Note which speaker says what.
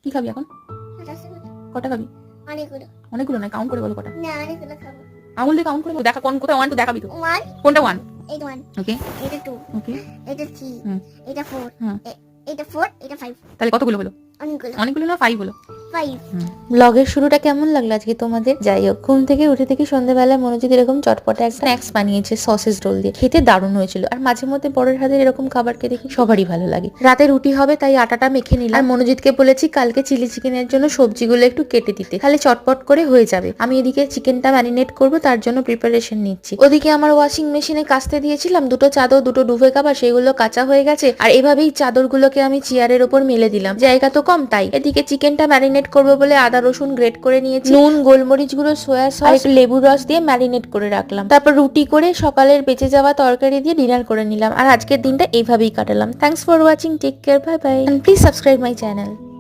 Speaker 1: কি খাবি এখন? কটা খাবি?
Speaker 2: অনেকগুলো।
Speaker 1: অনেকগুলো না, কাউন্ট করে বলো কটা।
Speaker 2: না, অনেকগুলো খাবো।
Speaker 1: আঙুল দিয়ে কাউন্ট করে বলো। দেখা কোথায় 1 2 দেখাবি তো।
Speaker 2: 1,
Speaker 1: কোনটা 1?
Speaker 2: এটা 1,
Speaker 1: ওকে
Speaker 2: এটা 2,
Speaker 1: ওকে।
Speaker 2: এটা 3,
Speaker 1: হুম
Speaker 2: এটা 4,
Speaker 1: হুম।
Speaker 2: এটা 4, এটা 5,
Speaker 1: তাহলে কতগুলো হলো?
Speaker 2: অনেকগুলো।
Speaker 1: অনেকগুলো না, 5 হলো।
Speaker 2: 5।
Speaker 3: ব্লগের শুরুটা কেমন লাগলো আজকে তোমাদের? যাই হোক, ঘুম থেকে উঠে থেকে সন্ধ্যাবেলায় মনোজিৎ এরকম চটপটা একটা স্ন্যাক্স বানিয়েছে সসেস রোল দিয়ে, খেতে দারুণ হয়েছিল। আর মাঝে মধ্যে বড়ের হাতের এরকম খাবারকে দেখি সবারই ভালো লাগে। রাতে রুটি হবে তাই আটাটা মেখে নিলাম। আর মনোজিৎকে বলেছি কালকে চিলি চিকেনের জন্য সবজিগুলো একটু কেটে দিতে, তাহলে চটপট করে হয়ে যাবে। আমি এদিকে চিকেনটা ম্যারিনেট করব, তার জন্য প্রিপারেশন নিচ্ছি। ওদিকে আমার ওয়াশিং মেশিনে কাচতে দিয়েছিলাম দুটো চাদর, দুটো ডুভে কাভার, সেগুলো কাঁচা হয়ে গেছে। আর এভাবেই চাদরগুলোকে আমি চেয়ারের ওপর মেলে দিলাম, জায়গা তো কম তাই। এদিকে চিকেনটা ম্যারিনেট করবো বলে আদা রসুন গ্রেট করে নিয়েছি, নুন, গোলমরিচ গুঁড়ো, সয়া সস আর একটু লেবুর রস দিয়ে ম্যারিনেট করে রাখলাম। তারপর রুটি করে সকালের বেঁচে যাওয়া তরকারি দিয়ে ডিনার করে নিলাম। আর আজকের দিনটা এইভাবেই কাটালাম। Thanks for watching, take care, bye bye, and please subscribe my channel.